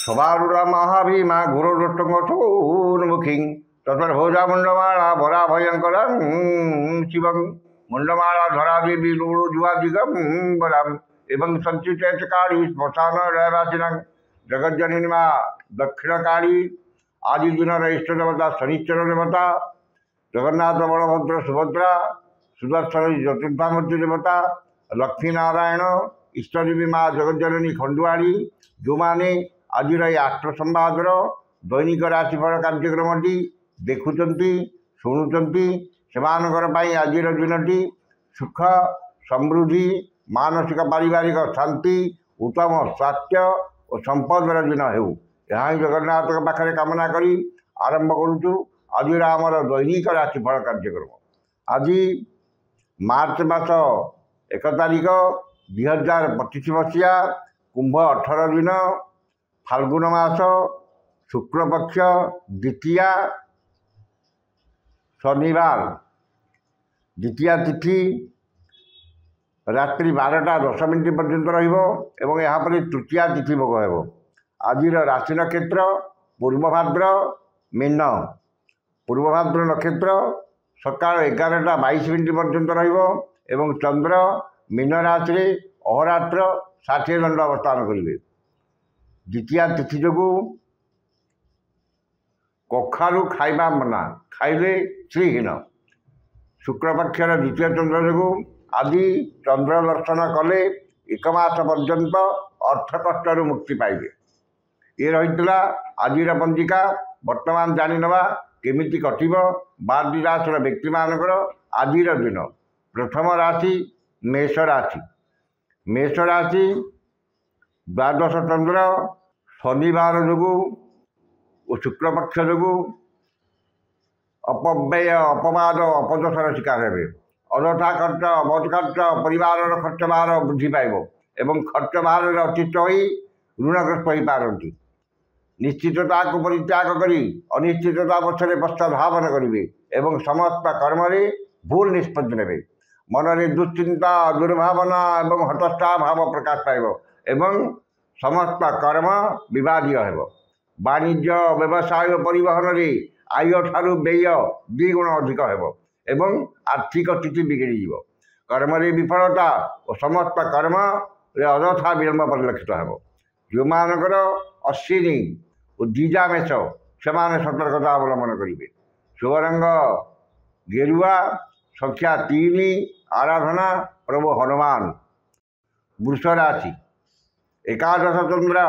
সভারূঢ়া মহাভীমা গুরুদত্তমুখী তৎভোজা মুন্ডমালা বরা ভয়ঙ্করং শিবং মুন্ডমালা ধরা দেবী লুড়ু যুবাদিগম বরাম এবং সঞ্চিতকারী শ্মশান রয়বাসিনাং জগজ্জননী মা দক্ষিণকারী আদি দিনের ইষ্ট দেবতা শনিশ্চর দেবতা জগন্নাথ বলভদ্র সুভদ্রা সুদর্শন জ্যোতির্ভামূর্তি দেবতা লক্ষ্মীনারায়ণ ইষ্টদেবী মা জগজ্জননী ଖଣ୍ଡୁଆଳି ଯେଉଁମାନେ ଆଜିର ଏହି ଆଷ୍ଟ୍ର ସମ୍ବାଦର ଦୈନିକ ରାଶିଫଳ କାର୍ଯ୍ୟକ୍ରମଟି ଦେଖୁଛନ୍ତି ଶୁଣୁଛନ୍ତି ସେମାନଙ୍କର ପାଇଁ ଆଜିର ଦିନଟି ସୁଖ ସମୃଦ୍ଧି ମାନସିକ ପାରିବାରିକ ଶାନ୍ତି ଉତ୍ତମ ସ୍ୱାସ୍ଥ୍ୟ ଓ ସମ୍ପଦର ଦିନ ହେଉ ଏହା ହିଁ ଜଗନ୍ନାଥଙ୍କ ପାଖରେ କାମନା କରି ଆରମ୍ଭ କରୁଛୁ ଆଜିର ଆମର ଦୈନିକ ରାଶିଫଳ କାର୍ଯ୍ୟକ୍ରମ। ଆଜି ମାର୍ଚ୍ଚ ମାସ 1 ତାରିଖ 2025 ମସିହା କୁମ୍ଭ 18 ଦିନ ଫାଲ୍ଗୁନ ମାସ ଶୁକ୍ଳପକ୍ଷ ଦ୍ୱିତୀୟା ଶନିବାର ଦ୍ୱିତୀୟା ତିଥି ରାତ୍ରି 12ଟା 10 ମିନିଟ୍ ପର୍ଯ୍ୟନ୍ତ ରହିବ ଏବଂ ଏହାପରେ ତୃତୀୟା ତିଥି ଭୋଗ ହେବ। ଆଜିର ରାଶି ନକ୍ଷତ୍ର ପୂର୍ବଭାଦ୍ର ମୀନ। ପୂର୍ବଭାଦ୍ର ନକ୍ଷତ୍ର ସକାଳ 11ଟା 22 ମିନିଟ୍ ପର୍ଯ୍ୟନ୍ତ ରହିବ ଏବଂ ଚନ୍ଦ୍ର ମୀନ ରାଶିରେ ଅହରାତ୍ର 60 ଦଣ୍ଡ ଅବସ୍ଥାନ କରିବେ। ଦ୍ୱିତୀୟା ତିଥି ଯୋଗୁଁ କଖାରୁ ଖାଇବା ମନା, ଖାଇଲେ ଶ୍ରୀହୀନ। ଶୁକ୍ଳପକ୍ଷର ଦ୍ୱିତୀୟ ଚନ୍ଦ୍ର ଯୋଗୁଁ ଆଜି ଚନ୍ଦ୍ର ଦର୍ଶନ କଲେ 1 ମାସ ପର୍ଯ୍ୟନ୍ତ ଅର୍ଥ କଷ୍ଟରୁ ମୁକ୍ତି ପାଇବେ। ଏ ରହିଥିଲା ଆଜିର ପଞ୍ଜିକା। ବର୍ତ୍ତମାନ ଜାଣିନେବା କେମିତି କଟିବ 12ଟି ରାଶିର ବ୍ୟକ୍ତିମାନଙ୍କର ଆଜିର ଦିନ। ପ୍ରଥମ ରାଶି ମେଷ ରାଶି। ମେଷ ରାଶି ଦ୍ୱାଦଶ ଚନ୍ଦ୍ର ଶନିବାର ଯୋଗୁଁ ଓ ଶୁକ୍ଳପକ୍ଷ ଯୋଗୁଁ ଅପବ୍ୟୟ ଅପବାଦ ଅପଦୋଷର ଶିକାର ହେବେ। ଅଯଥା ଖର୍ଚ୍ଚ ଅବଧ ଖର୍ଚ୍ଚ ପରିବାରର ଖର୍ଚ୍ଚ ଭାର ବୃଦ୍ଧି ପାଇବ ଏବଂ ଖର୍ଚ୍ଚ ଭାରରେ ଅତିଷ୍ଠ ହୋଇ ଋଣଗ୍ରସ୍ତ ହୋଇପାରନ୍ତି। ନିଶ୍ଚିତତାକୁ ପରିତ୍ୟାଗ କରି ଅନିଶ୍ଚିତତା ପଛରେ ପଶ୍ଚାଧାବନ କରିବେ ଏବଂ ସମସ୍ତ କର୍ମରେ ଭୁଲ ନିଷ୍ପତ୍ତି ନେବେ। ମନରେ ଦୁଶ୍ଚିନ୍ତା ଦୁର୍ଭାବନା ଏବଂ ହତଷ୍ଟା ଭାବ ପ୍ରକାଶ ପାଇବ ଏବଂ ସମସ୍ତ କର୍ମ ବିବାଦୀୟ ହେବ। ବାଣିଜ୍ୟ ବ୍ୟବସାୟ ଓ ପରିବହନରେ ଆୟ ଠାରୁ ବ୍ୟୟ 2 ଗୁଣ ଅଧିକ ହେବ ଏବଂ ଆର୍ଥିକ ସ୍ଥିତି ବିଗିଡ଼ିଯିବ। କର୍ମରେ ବିଫଳତା ଓ ସମସ୍ତ କର୍ମରେ ଅଯଥା ବିଳମ୍ବ ପରିଲକ୍ଷିତ ହେବ। ଯେଉଁମାନଙ୍କର ଅଶ୍ୱିନୀ ଓ ଦ୍ୱିଜା ମେଷ ସେମାନେ ସତର୍କତା ଅବଲମ୍ବନ କରିବେ। ଶୁଭ ରଙ୍ଗ ଗେରୁଆ, ସଂଖ୍ୟା 3, ଆରାଧନା ପ୍ରଭୁ ହନୁମାନ। ବୃଷ ରାଶି। ଏକାଦଶ ଚନ୍ଦ୍ର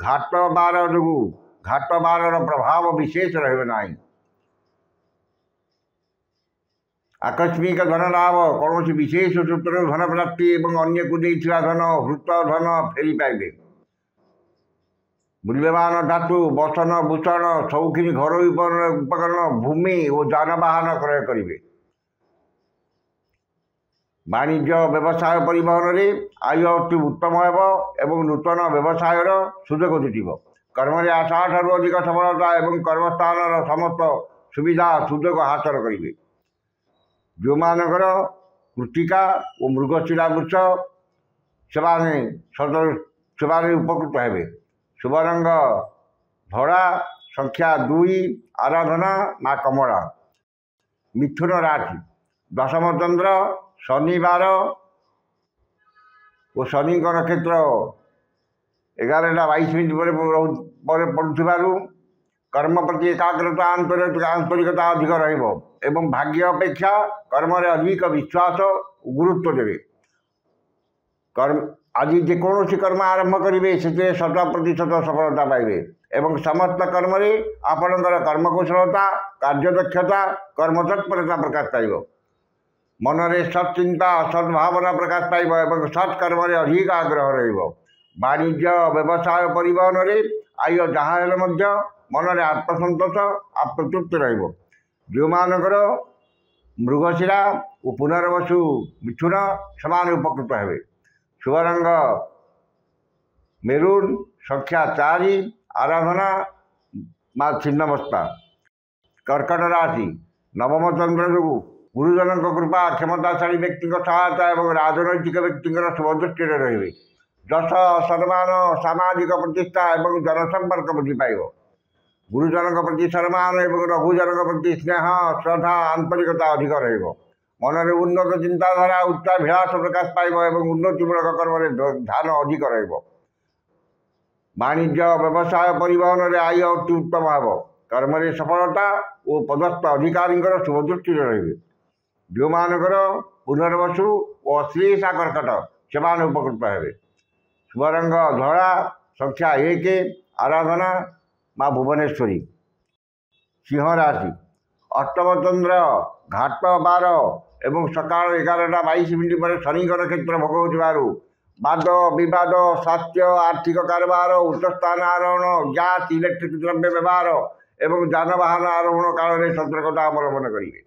ଘାଟ ବାର ଯୋଗୁଁ ଘାଟ ବାରର ପ୍ରଭାବ ବିଶେଷ ରହିବ ନାହିଁ। ଆକସ୍ମିକ ଧନ ଲାଭ, କୌଣସି ବିଶେଷ ସୂତ୍ରରୁ ଧନ ପ୍ରାପ୍ତି ଏବଂ ଅନ୍ୟକୁ ଦେଇଥିବା ଧନ ହୃତ ଧନ ଫେରି ପାଇବେ। ମୂଲ୍ୟବାନ ଧାତୁ ବସନ ଭୂଷଣ ସୌଖିନୀ ଘରୋଇ ଉପକରଣ ଭୂମି ଓ ଯାନବାହନ କ୍ରୟ କରିବେ। ବାଣିଜ୍ୟ ବ୍ୟବସାୟ ପରିବହନରେ ଆୟ ଅତି ଉତ୍ତମ ହେବ ଏବଂ ନୂତନ ବ୍ୟବସାୟର ସୁଯୋଗ ଜୁଟିବ। କର୍ମରେ ଆଶା ଠାରୁ ଅଧିକ ସଫଳତା ଏବଂ କର୍ମସ୍ଥାନର ସମସ୍ତ ସୁବିଧା ସୁଯୋଗ ହାସଲ କରିବେ। ଯେଉଁମାନଙ୍କର କୃତିକା ଓ ମୃଗଶିରା ବୃଷ ସେମାନେ ଉପକୃତ ହେବେ। ଶୁଭ ରଙ୍ଗ ଧଳା, ସଂଖ୍ୟା 2, ଆରାଧନା ମା କମଳା। ମିଥୁନ ରାଶି। ଦଶମ ଚନ୍ଦ୍ର ଶନିବାର ଓ ଶନିଙ୍କ ନକ୍ଷତ୍ର 11ଟା 22 ମିନିଟ୍ ପରେ ପଡ଼ୁଥିବାରୁ କର୍ମ ପ୍ରତି ଏକାଗ୍ରତା ଆନ୍ତରିକତା ଅଧିକ ରହିବ ଏବଂ ଭାଗ୍ୟ ଅପେକ୍ଷା କର୍ମରେ ଅଧିକ ବିଶ୍ୱାସ ଓ ଗୁରୁତ୍ୱ ଦେବେ। ଆଜି ଯେକୌଣସି କର୍ମ ଆରମ୍ଭ କରିବେ ସେଥିରେ 100% ସଫଳତା ପାଇବେ ଏବଂ ସମସ୍ତ କର୍ମରେ ଆପଣଙ୍କର କର୍ମକୁଶଳତା, କାର୍ଯ୍ୟଦକ୍ଷତା, କର୍ମତତ୍ପରତା ପ୍ରକାଶ ପାଇବ। ମନରେ ସତ୍ ଚିନ୍ତା ସଦ୍ଭାବନା ପ୍ରକାଶ ପାଇବ ଏବଂ ସତ୍ କର୍ମରେ ଅଧିକ ଆଗ୍ରହ ରହିବ। ବାଣିଜ୍ୟ ବ୍ୟବସାୟ ପରିବହନରେ ଆୟ ଯାହା ହେଲେ ମଧ୍ୟ ମନରେ ଆତ୍ମସନ୍ତୋଷ ଆତ୍ମତୃପ୍ତି ରହିବ। ଯେଉଁମାନଙ୍କର ମୃଗଶିରା ଓ ପୁନର୍ବସୁ ମିଥୁନ ସେମାନେ ଉପକୃତ ହେବେ। ଶୁଭ ରଙ୍ଗ ମେରୁନ୍, ସଂଖ୍ୟା 4, ଆରାଧନା ମା ଛିନ୍ନମସ୍ତା। କର୍କଟ ରାଶି। ନବମ ଚନ୍ଦ୍ର ଯୋଗୁଁ ଗୁରୁଜନଙ୍କ କୃପା, କ୍ଷମତାଶାଳୀ ବ୍ୟକ୍ତିଙ୍କ ସହାୟତା ଏବଂ ରାଜନୈତିକ ବ୍ୟକ୍ତିଙ୍କର ଶୁଭଦୃଷ୍ଟିରେ ରହିବେ। ଯଶ ସମ୍ମାନ ସାମାଜିକ ପ୍ରତିଷ୍ଠା ଏବଂ ଜନସମ୍ପର୍କ ବୃଦ୍ଧି ପାଇବ। ଗୁରୁଜନଙ୍କ ପ୍ରତି ସମ୍ମାନ ଏବଂ ଲଘୁଜନଙ୍କ ପ୍ରତି ସ୍ନେହ ଶ୍ରଦ୍ଧା ଆନ୍ତରିକତା ଅଧିକ ରହିବ। ମନରେ ଉନ୍ନତ ଚିନ୍ତାଧାରା ଉଚ୍ଚାଭିଳାଷ ପ୍ରକାଶ ପାଇବ ଏବଂ ଉନ୍ନତିମୂଳକ କର୍ମରେ ଧ୍ୟାନ ଅଧିକ ରହିବ। ବାଣିଜ୍ୟ ବ୍ୟବସାୟ ପରିବହନରେ ଆୟ ଅତି ଉତ୍ତମ ହେବ। କର୍ମରେ ସଫଳତା ଓ ପଦସ୍ଥ ଅଧିକାରୀଙ୍କର ଶୁଭଦୃଷ୍ଟିରେ ରହିବେ। ଯେଉଁମାନଙ୍କର ପୁନର୍ବସୁ ଓ ଅଶ୍ଳେଷା କର୍କଟ ସେମାନେ ଉପକୃତ ହେବେ। ଶୁଭରଙ୍ଗ ଧଳା, ସଂଖ୍ୟା 1, ଆରାଧନା ମା ଭୁବନେଶ୍ୱରୀ। ସିଂହ ରାଶି ଅଷ୍ଟମ ଚନ୍ଦ୍ର ଘାଟ 12 ଏବଂ ସକାଳ 11:22 ପରେ ଶନିଙ୍କ ନକ୍ଷତ୍ର ଭୋଗ ହେଉଥିବାରୁ ବାଦ ବିବାଦ ସ୍ୱାସ୍ଥ୍ୟ ଆର୍ଥିକ କାରବାର ଉଚ୍ଚସ୍ଥାନ ଆରୋହଣ ଗ୍ୟାସ୍ ଇଲେକ୍ଟ୍ରିକ୍ ଦ୍ରବ୍ୟ ବ୍ୟବହାର ଏବଂ ଯାନବାହନ ଆରୋହଣ କାଳରେ ସତର୍କତା ଅବଲମ୍ବନ କରିବେ।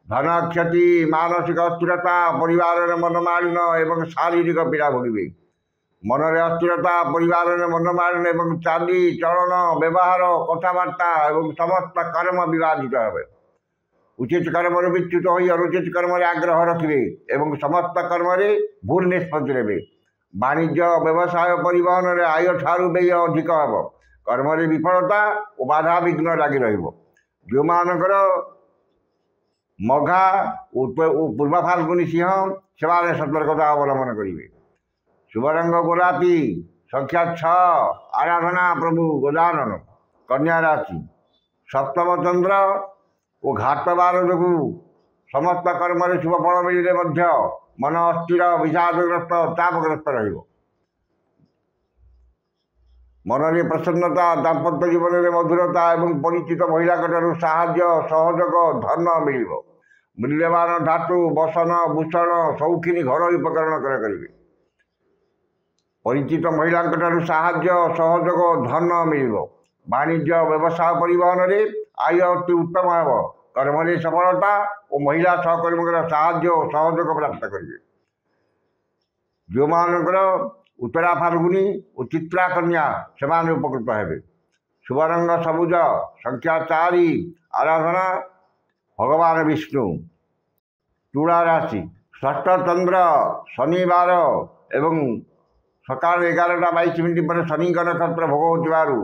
ଧନ କ୍ଷତି ମାନସିକ ଅସ୍ଥିରତା ପରିବାରରେ ମନମାଳିନ ଏବଂ ଶାରୀରିକ ପୀଡ଼ା ଭୋଗିବେ। ମନରେ ଅସ୍ଥିରତା ପରିବାରରେ ମନମାଳିନ ଏବଂ ଚାଲି ଚଳନ ବ୍ୟବହାର କଥାବାର୍ତ୍ତା ଏବଂ ସମସ୍ତ କର୍ମ ବିବାଦିତ ହେବେ। ଉଚିତ କର୍ମରେ ବିଚ୍ୟୁତ ହୋଇ ଅନୁଚିତ କର୍ମରେ ଆଗ୍ରହ ରଖିବେ ଏବଂ ସମସ୍ତ କର୍ମରେ ଭୁଲ ନିଷ୍ପତ୍ତି ନେବେ। ବାଣିଜ୍ୟ ବ୍ୟବସାୟ ପରିବହନରେ ଆୟ ଠାରୁ ବ୍ୟୟ ଅଧିକ ହେବ। କର୍ମରେ ବିଫଳତା ଓ ବାଧାବିଘ୍ନ ଲାଗି ରହିବ। ଯେଉଁମାନଙ୍କର ମଘା ଓ ପୂର୍ବ ଫାଲ୍ଗୁନୀ ସିଂହ ସେମାନେ ସତର୍କତା ଅବଲମ୍ବନ କରିବେ। ଶୁଭରଙ୍ଗ ଗୋଲାପୀ, ସଂଖ୍ୟା 6, ଆରାଧନା ପ୍ରଭୁ ଗଜାନନ। କନ୍ୟା ରାଶି ସପ୍ତମ ଚନ୍ଦ୍ର ଓ ଘାଟ 12 ଯୋଗୁଁ ସମସ୍ତ କର୍ମରେ ଶୁଭ ଫଳ ମିଳିଲେ ମଧ୍ୟ ମନ ଅସ୍ଥିର ବିଷାଦଗ୍ରସ୍ତ ଚାପଗ୍ରସ୍ତ ରହିବ। ମନରେ ପ୍ରସନ୍ନତା ଦାମ୍ପତ୍ୟ ଜୀବନରେ ମଧୁରତା ଏବଂ ପରିଚିତ ମହିଳାଙ୍କଠାରୁ ସାହାଯ୍ୟ ସହଯୋଗ ଧନ ମିଳିବ। ମୂଲ୍ୟବାନ ଧାତୁ ବସନ ଭୂଷଣ ସୌଖିନୀ ଘରୋଇ ଉପକରଣ କ୍ରୟ କରିବେ। ପରିଚିତ ମହିଳାଙ୍କଠାରୁ ସାହାଯ୍ୟ ସହଯୋଗ ଧନ ମିଳିବ। ବାଣିଜ୍ୟ ବ୍ୟବସାୟ ପରିବହନରେ ଆୟ ଅତି ଉତ୍ତମ ହେବ। କର୍ମରେ ସଫଳତା ଓ ମହିଳା ସହକର୍ମୀଙ୍କର ସାହାଯ୍ୟ ଓ ସହଯୋଗ ପ୍ରାପ୍ତ କରିବେ। ଯେଉଁମାନଙ୍କର ଉତ୍ତରା ଫାଲ୍ଗୁନୀ ଓ ଚିତ୍ରା କନ୍ୟା ସେମାନେ ଉପକୃତ ହେବେ। ଶୁଭରଙ୍ଗ ସବୁଜ, ସଂଖ୍ୟା 4, ଆରାଧନା ଭଗବାନ ବିଷ୍ଣୁ। ତୁଳା ରାଶି ଷଷ୍ଠ ଚନ୍ଦ୍ର ଶନିବାର ଏବଂ ସକାଳ 11:22 ପରେ ଶନିଙ୍କ ନକ୍ଷତ୍ର ଭୋଗ ହେଉଥିବାରୁ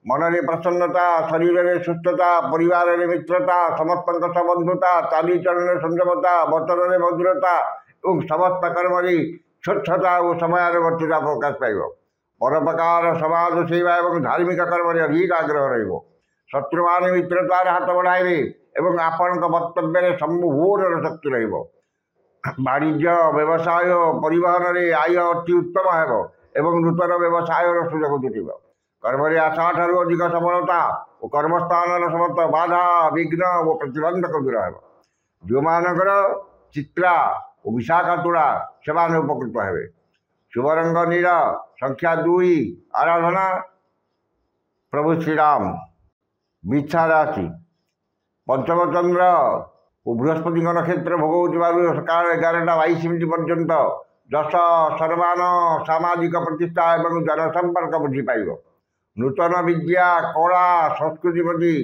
ମନରେ ପ୍ରସନ୍ନତା ଶରୀରରେ ସୁସ୍ଥତା ପରିବାରରେ ମିତ୍ରତା ସମସ୍ତଙ୍କ ସହ ବନ୍ଧୁତା ଚାଲିଚଳନରେ ସଂଯମତା ବଚନରେ ମଧୁରତା ଏବଂ ସମସ୍ତ କର୍ମରେ ସ୍ୱଚ୍ଛତା ଓ ସମୟାନୁବର୍ତ୍ତିତା ପ୍ରକାଶ ପାଇବ। ପରୋପକାର ସମାଜ ସେବା ଏବଂ ଧାର୍ମିକ କର୍ମରେ ଅଧିକ ଆଗ୍ରହ ରହିବ। ଶତ୍ରୁମାନେ ମିତ୍ରତାର ହାତ ବଢ଼ାଇବେ ଏବଂ ଆପଣଙ୍କ ବକ୍ତବ୍ୟରେ ସମ୍ପୂର୍ଣ୍ଣ ଶକ୍ତି ରହିବ। ବାଣିଜ୍ୟ ବ୍ୟବସାୟ ପରିବହନରେ ଆୟ ଅତି ଉତ୍ତମ ହେବ ଏବଂ ନୂତନ ବ୍ୟବସାୟର ସୁଯୋଗ ଜୁଟିବ। କର୍ମରେ ଆଶା ଠାରୁ ଅଧିକ ସଫଳତା ଓ କର୍ମସ୍ଥାନର ସମସ୍ତ ବାଧା ବିଘ୍ନ ଓ ପ୍ରତିବନ୍ଧକ ଦୂର ହେବ। ଯେଉଁମାନଙ୍କର ଚିତ୍ରା ଓ ବିଶାଖା ତୁଳା ସେମାନେ ଉପକୃତ ହେବେ। ଶୁଭରଙ୍ଗ ନୀଳ, ସଂଖ୍ୟା 2, ଆରାଧନା ପ୍ରଭୁ ଶ୍ରୀରାମ। ବିଛା ରାଶି ପଞ୍ଚମ ଚନ୍ଦ୍ର ଓ ବୃହସ୍ପତିଙ୍କ ନକ୍ଷତ୍ର ଭୋଗ ହେଉଥିବାରୁ ସକାଳ 11:22 ପର୍ଯ୍ୟନ୍ତ ଯଶ ସମ୍ମାନ ସାମାଜିକ ପ୍ରତିଷ୍ଠା ଏବଂ ଜନସମ୍ପର୍କ ବୃଦ୍ଧି ପାଇବ। ନୂତନ ବିଦ୍ୟା କଳା ସଂସ୍କୃତି ପ୍ରତି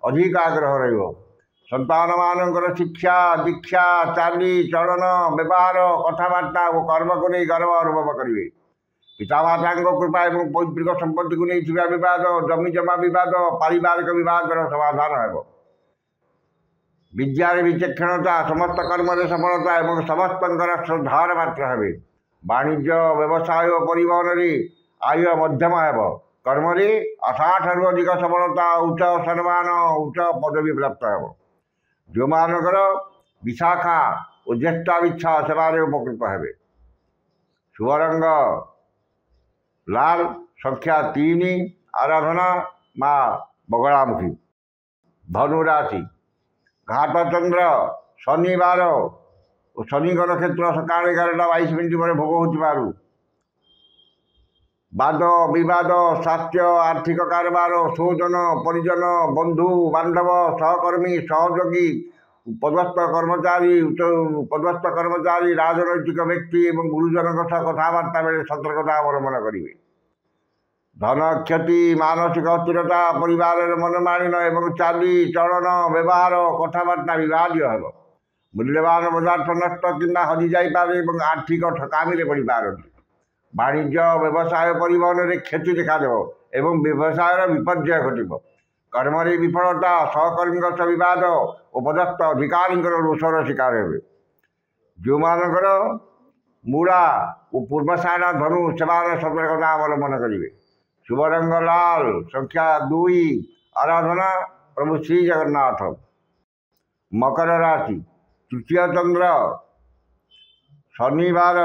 ଅଧିକ ଆଗ୍ରହ ରହିବ। ସନ୍ତାନମାନଙ୍କର ଶିକ୍ଷା ଦୀକ୍ଷା ଚାଲି ଚଳନ ବ୍ୟବହାର କଥାବାର୍ତ୍ତା ଓ କର୍ମକୁ ନେଇ ଗର୍ବ ଅନୁଭବ କରିବେ। ପିତାମାତାଙ୍କ କୃପା ଏବଂ ପୈତୃକ ସମ୍ପତ୍ତିକୁ ନେଇ ଥିବା ବିବାଦ ଜମିଜମା ବିବାଦ ପାରିବାରିକ ବିବାଦର ସମାଧାନ ହେବ। ବିଦ୍ୟାରେ ବିଚକ୍ଷଣତା ସମସ୍ତ କର୍ମରେ ସଫଳତା ଏବଂ ସମସ୍ତଙ୍କର ଶ୍ରଦ୍ଧାର ପାତ୍ର ହେବେ। ବାଣିଜ୍ୟ ବ୍ୟବସାୟ ପରିବହନରେ ଆୟ ମଧ୍ୟମ ହେବ। କର୍ମରେ ଆଶାଠାରୁ ଅଧିକ ସଫଳତା ଉଚ୍ଚ ସମ୍ମାନ ଉଚ୍ଚ ପଦବୀ ପ୍ରାପ୍ତ ହେବ। ଯେଉଁମାନଙ୍କର ବିଶାଖା ଓ ଜ୍ୟେଷ୍ଠା ବିଚ୍ଛା ସେମାନେ ଉପକୃତ ହେବେ। ଶୁଭରଙ୍ଗ ଲାଲ, ସଂଖ୍ୟା 3, ଆରାଧନା ମା ବଗଳାମୁଖୀ। ଧନୁ ରାଶି ଘାଟ ଚନ୍ଦ୍ର ଶନିବାର ଓ ଶନିଙ୍କ ନକ୍ଷତ୍ର ସକାଳ 11:22 ପରେ ଭୋଗ ହେଉଥିବାରୁ ବାଦ ବିବାଦ ସ୍ୱାସ୍ଥ୍ୟ ଆର୍ଥିକ କାରବାର ସ୍ୱଜନ ପରିଜନ ବନ୍ଧୁ ବାନ୍ଧବ ସହକର୍ମୀ ସହଯୋଗୀ ପଦସ୍ଥ କର୍ମଚାରୀ ରାଜନୈତିକ ବ୍ୟକ୍ତି ଏବଂ ଗୁରୁଜନଙ୍କ ସହ କଥାବାର୍ତ୍ତା ବେଳେ ସତର୍କତା ଅବଲମ୍ବନ କରିବେ। ଧନ କ୍ଷତି ମାନସିକ ଅସ୍ଥିରତା ପରିବାରରେ ମନମାଳିନ ଏବଂ ଚାଲି ଚଳନ ବ୍ୟବହାର କଥାବାର୍ତ୍ତା ବିବାଦୀୟ ହେବ। ମୂଲ୍ୟବାନ ପଦାର୍ଥ ନଷ୍ଟ କିମ୍ବା ହଜିଯାଇପାରେ ଏବଂ ଆର୍ଥିକ ଠକାମିରେ ପଡ଼ିପାରନ୍ତି। ବାଣିଜ୍ୟ ବ୍ୟବସାୟ ପରିବହନରେ କ୍ଷତି ଦେଖାଦେବ ଏବଂ ବ୍ୟବସାୟର ବିପର୍ଯ୍ୟୟ ଘଟିବ। କର୍ମରେ ବିଫଳତା, ସହକର୍ମୀଙ୍କ ସହ ବିବାଦ ଓ ପଦସ୍ଥ ଅଧିକାରୀଙ୍କର ରୋଷର ଶିକାର ହେବେ। ଯେଉଁମାନଙ୍କର ମୂଳା ଓ ପୂର୍ବସାର ଧନୁ ସେମାନେ ସତର୍କତା ଅବଲମ୍ବନ କରିବେ। शुभ रंग लाल, संख्या 2, आराधना प्रभु श्री जगन्नाथ। मकर राशि, तृतीय चंद्र शनिवार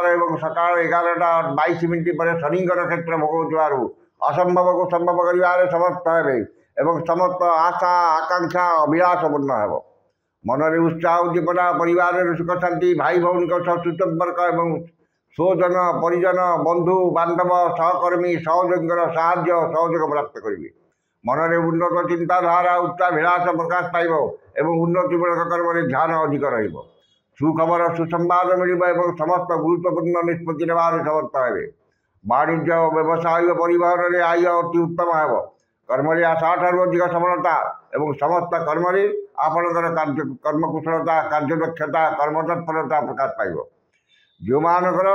एवं सकाल 11:22 पर शनिकर क्षेत्र भोग असंभव को संभव कर समर्थ हे एवं समस्त आशा आकांक्षा अभिलाष पूर्ण हे। मनरे उत्साह उद्दीपना, परिवार सुख शांति, भाई भौणी सुसंपर्क एवं स्वजन परिजन बंधु बांधव सहकर्मी सहयोगी साहाय्य सहयोग प्राप्त करेंगे। मनरे उन्नत चिंताधारा उच्चाभिलाष प्रकाश पाइब एवं उन्नतिमूलक कर्म ध्यान अधिक रहिब। सुखबर सुसंवाद मिलिब एवं समस्त गुरुत्वपूर्ण निष्पत्ति नेबार समर्थ हे। वाणिज्य व्यवसाय परिवहन में आय अति उत्तम हे। कर्म आशा ठारू अधिक सफलता एवं समस्त कर्म आपणकर कर्मकुशलता, कार्यदक्षता, कर्मतत्परता प्रकाश पाइब। जो मानकर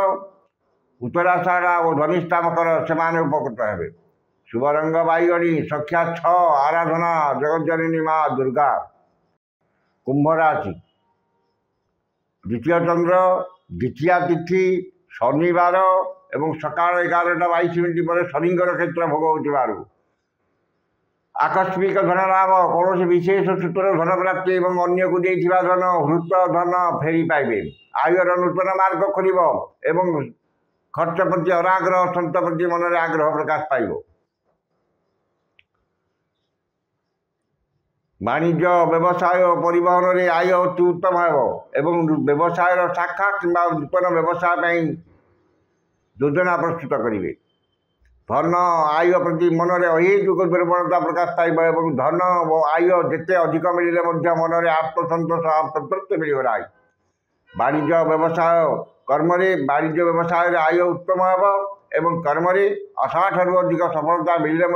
उत्तराषाढ़ा और धनिष्ठा मकर से उपकृत हे। शुभ रंग बैगणी, संख्या 6, आराधना जगज्जननी माँ दुर्गा। कुंभ राशि, द्वितीय चंद्र द्वितीया तिथि शनिवार एवं सकाल 11:22 पर शनिकर क्षेत्र भोग हो आकस्मिक धन लाभ, कौन विशेष सूत्र धन प्राप्ति और अन्य को देथिबा धन हृत धन फेरी पाइबे। आयर नूतन मार्ग खोल एवं खर्च प्रति अनाग्रह, सत प्रति मन में आग्रह प्रकाश पाइब। वाणिज्य व्यवसाय परिवहन में आय अति उत्तम एवं व्यवसाय शाखा कि नूतन व्यवसाय योजना प्रस्तुत करेंगे। धन आय प्रति मन में अहेतुक दुर्बलता प्रकाश पाइब एवं धन और आय जिते अधिक मिले मन में आत्मसंतोष आत्मतृप्ति मिल रहा है। वाणिज्य व्यवसाय कर्म वाणिज्य व्यवसाय आय उत्तम एवं कर्म आशा ठारू अधिक सफलता मिले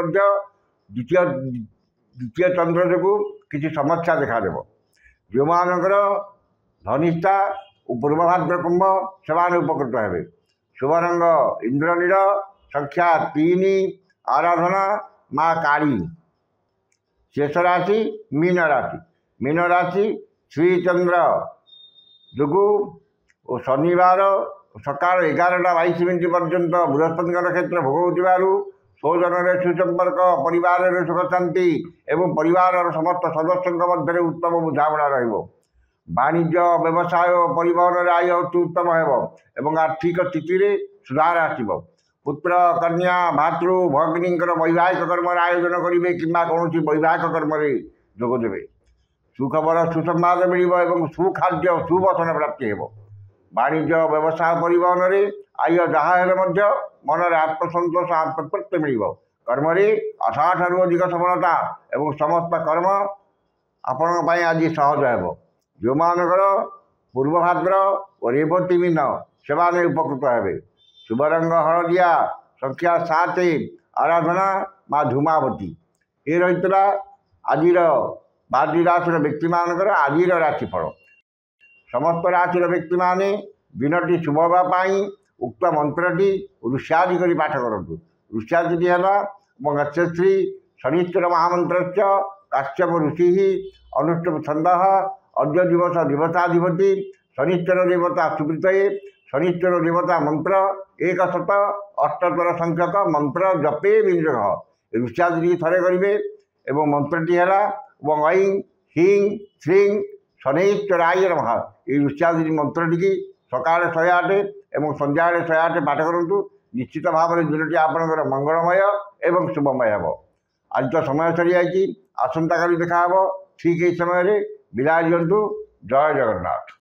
द्वितीय चंद्र जो किसी समस्या देखा जो मानकर धनिष्ठा और पूर्वभाद्र कुंभ से उपकृत हे। शुभ रंग इंद्रनील, संख्या 3, आराधना माँ काली। शेष राशि मीन राशि। मीन राशि श्री चंद्र जो और शनिवार सकाल 11:22 पर्यंत बृहस्पति क्षेत्र भोग हो स्वजन सुसंपर्क, परिवार सुख शांति एवं परिवार समस्त सदस्य मध्य उत्तम बुझाणा वाणिज्य व्यवसाय परिवहन में आय अति उत्तम एवं आर्थिक स्थिति में सुधार आसब। पुत्र कन्या भातृ भगिनी वैवाहिक कर्म आयोजन करेंगे कि कौन वैवाहिक कर्म जोगदेवे। सुखबर सुसंवाद मिल सुखाद्य सुवसन प्राप्ति हो। वाणिज्य व्यवसाय परिवहन में आय जहाँ मन में आत्मसंतोष आत्मतृप्ति मिल। कर्म आशा ठारू अधिक सफलता एवं समस्त कर्म आपण आज सहज हो। जो मानकर पूर्वभाद्र और रेवती मीन से उपकृत हे। शुभ रंग हलदिया, संख्या 7, आराधना माँ धूमावती। ये रही आज 12 राशि व्यक्ति मानकर आज राशिफल। समस्त राशि व्यक्ति माने दिनटी शुभ होगापाई उक्त मंत्रटी ऋष्यादि कर पाठ करूँ। ऋष्यादि है गच्छश्री शनिश्चर महामंत्र काश्यप ऋषि अनुष्टुप छंद अद्य दिवस दिवसाधिपति शनिश्चर देवता सुकृत शनिश्चर देवता मंत्र 178 संख्यक मंत्र जपे विनियोग ऋष्यादि थरे करेंगे एवं मंत्रटी है ऐं ह्रीं श्रीं शनैश्चराय नमः। ये ऋष्यादि मंत्रटी की सकाल 108 एवं संध्या 108 पाठ करूँ। निश्चित भाव में दिनटी आपंकर मंगलमय एवं शुभमय हे। आज तो समय सरी जाइए, आसंता काली देखा ठीक यही समय विदाय दिंतु। जय जगन्नाथ।